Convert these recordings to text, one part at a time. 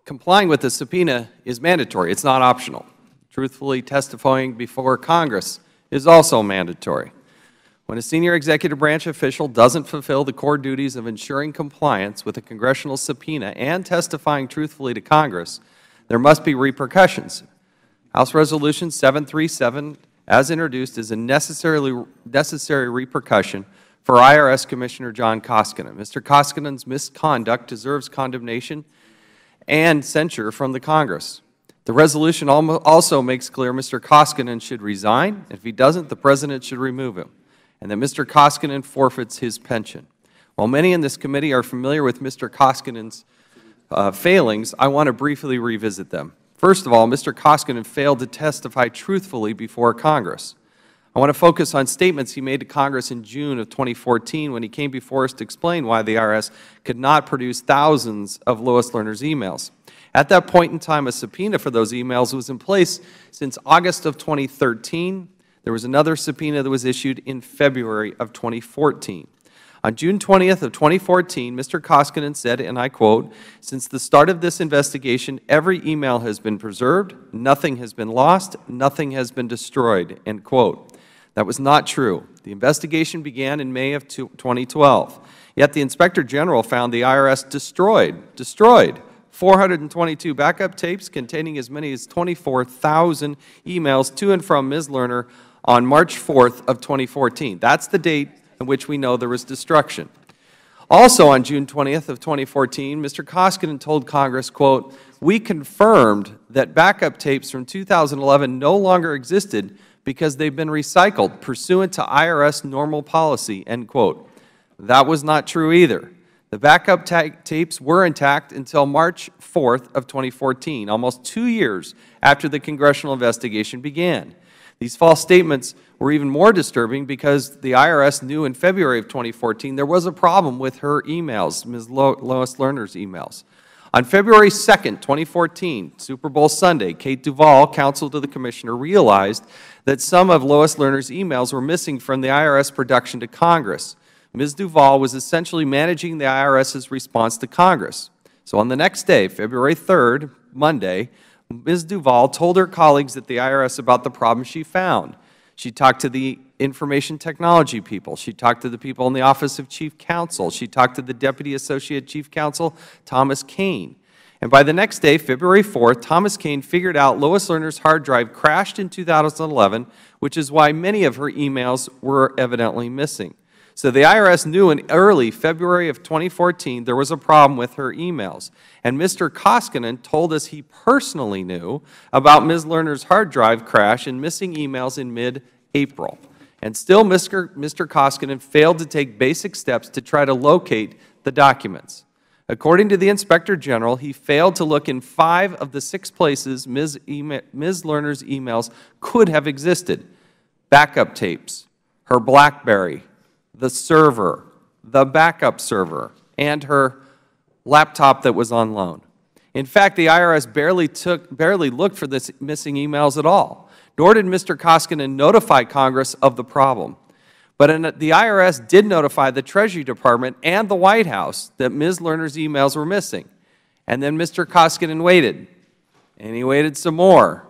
complying with the subpoena is mandatory. It's not optional. Truthfully testifying before Congress is also mandatory. When a senior executive branch official doesn't fulfill the core duties of ensuring compliance with a congressional subpoena and testifying truthfully to Congress, there must be repercussions. House Resolution 737, as introduced, is a necessary repercussion for IRS Commissioner John Koskinen. Mr. Koskinen's misconduct deserves condemnation and censure from the Congress. The resolution also makes clear Mr. Koskinen should resign. If he doesn't, the President should remove him, and that Mr. Koskinen forfeits his pension. While many in this committee are familiar with Mr. Koskinen's failings, I want to briefly revisit them. First of all, Mr. Koskinen failed to testify truthfully before Congress. I want to focus on statements he made to Congress in June of 2014 when he came before us to explain why the IRS could not produce thousands of Lois Lerner's emails. At that point in time, a subpoena for those emails was in place since August of 2013. There was another subpoena that was issued in February of 2014. On June 20th of 2014, Mr. Koskinen said, and I quote, "Since the start of this investigation, every email has been preserved, nothing has been lost, nothing has been destroyed," end quote. That was not true. The investigation began in May of 2012. Yet the Inspector General found the IRS destroyed 422 backup tapes containing as many as 24,000 emails to and from Ms. Lerner on March 4th of 2014. That's the date in which we know there was destruction. Also on June 20th of 2014, Mr. Koskinen told Congress, quote, "We confirmed that backup tapes from 2011 no longer existed because they've been recycled pursuant to IRS normal policy," end quote. That was not true either. The backup tapes were intact until March 4th of 2014, almost 2 years after the congressional investigation began. These false statements were even more disturbing because the IRS knew in February of 2014 there was a problem with her emails, Ms. Lois Lerner's emails. On February 2nd, 2014, Super Bowl Sunday, Kate Duvall, counsel to the Commissioner, realized that some of Lois Lerner's emails were missing from the IRS production to Congress. Ms. Duvall was essentially managing the IRS's response to Congress. So on the next day, February 3rd, Monday, Ms. Duvall told her colleagues at the IRS about the problem she found. She talked to the information technology people. She talked to the people in the Office of Chief Counsel. She talked to the Deputy Associate Chief Counsel, Thomas Kane. And by the next day, February 4th, Thomas Kane figured out Lois Lerner's hard drive crashed in 2011, which is why many of her emails were evidently missing. So the IRS knew in early February of 2014 there was a problem with her emails. And Mr. Koskinen told us he personally knew about Ms. Lerner's hard drive crash and missing emails in mid-April. And still Mr. Koskinen failed to take basic steps to try to locate the documents. According to the Inspector General, he failed to look in 5 of the 6 places Ms. Lerner's emails could have existed: backup tapes, her BlackBerry, the server, the backup server, and her laptop that was on loan. In fact, the IRS barely looked for the missing emails at all, nor did Mr. Koskinen notify Congress of the problem. But the IRS did notify the Treasury Department and the White House that Ms. Lerner's emails were missing. And then Mr. Koskinen waited, and he waited some more.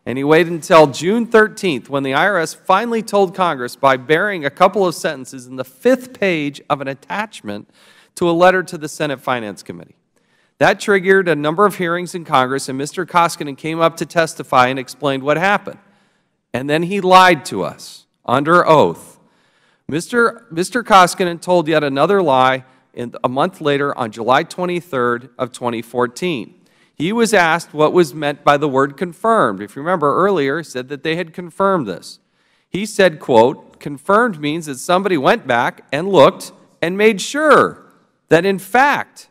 And he waited until June 13th when the IRS finally told Congress by burying a couple of sentences in the 5th page of an attachment to a letter to the Senate Finance Committee. That triggered a number of hearings in Congress, and Mr. Koskinen came up to testify and explained what happened. And then he lied to us under oath. Mr. Koskinen told yet another lie a month later on July 23rd of 2014. He was asked what was meant by the word confirmed. If you remember earlier, he said that they had confirmed this. He said, quote, "Confirmed means that somebody went back and looked and made sure that, in fact,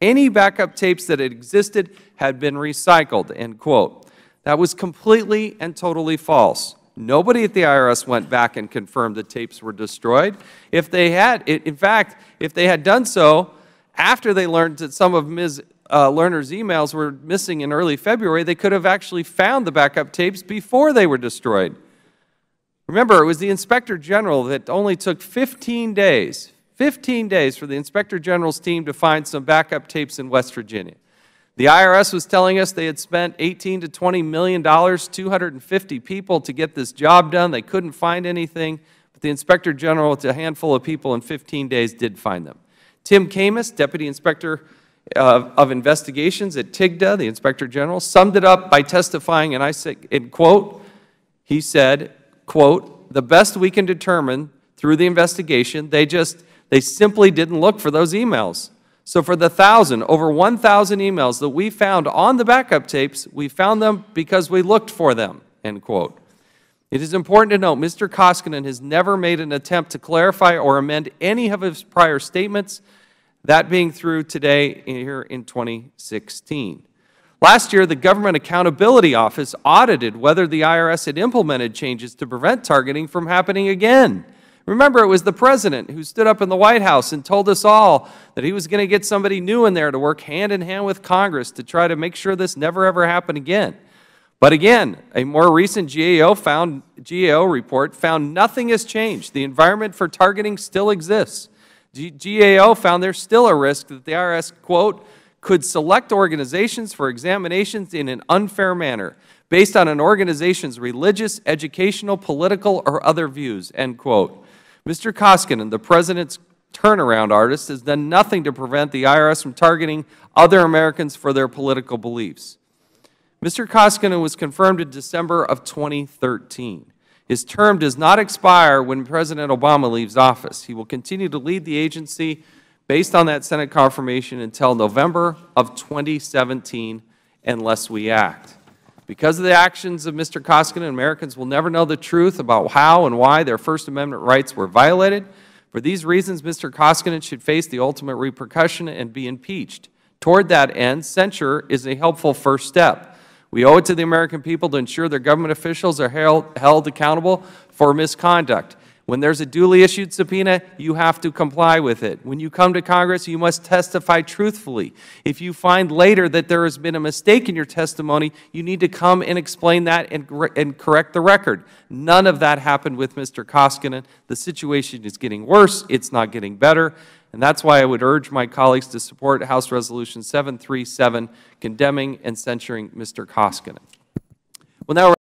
any backup tapes that had existed had been recycled," end quote. That was completely and totally false. Nobody at the IRS went back and confirmed the tapes were destroyed. If they had, in fact, if they had done so after they learned that some of Ms. Lerner's emails were missing in early February, they could have actually found the backup tapes before they were destroyed. Remember, it was the Inspector General that only took 15 days for the Inspector General's team to find some backup tapes in West Virginia. The IRS was telling us they had spent $18 to $20 million, 250 people to get this job done. They couldn't find anything, but the Inspector General, with a handful of people in 15 days, did find them. Tim Camus, Deputy Inspector of Investigations at TIGTA, the Inspector General, summed it up by testifying, and I say, in quote, he said, quote, "The best we can determine through the investigation, they simply didn't look for those emails. So for the over 1,000 emails that we found on the backup tapes, we found them because we looked for them," end quote. It is important to note Mr. Koskinen has never made an attempt to clarify or amend any of his prior statements, that being through today here in 2016. Last year, the Government Accountability Office audited whether the IRS had implemented changes to prevent targeting from happening again. Remember, it was the President who stood up in the White House and told us all that he was going to get somebody new in there to work hand in hand with Congress to try to make sure this never ever happened again. But again, a more recent GAO report found nothing has changed. The environment for targeting still exists. GAO found there's still a risk that the IRS, quote, "could select organizations for examinations in an unfair manner based on an organization's religious, educational, political, or other views," end quote. Mr. Koskinen, the President's turnaround artist, has done nothing to prevent the IRS from targeting other Americans for their political beliefs. Mr. Koskinen was confirmed in December of 2013. His term does not expire when President Obama leaves office. He will continue to lead the agency based on that Senate confirmation until November of 2017 unless we act. Because of the actions of Mr. Koskinen, Americans will never know the truth about how and why their First Amendment rights were violated. For these reasons, Mr. Koskinen should face the ultimate repercussion and be impeached. Toward that end, censure is a helpful first step. We owe it to the American people to ensure their government officials are held accountable for misconduct. When there's a duly issued subpoena, you have to comply with it. When you come to Congress, you must testify truthfully. If you find later that there has been a mistake in your testimony, you need to come and explain that and correct the record. None of that happened with Mr. Koskinen. The situation is getting worse. It's not getting better. And that's why I would urge my colleagues to support House Resolution 737, condemning and censuring Mr. Koskinen. Well, now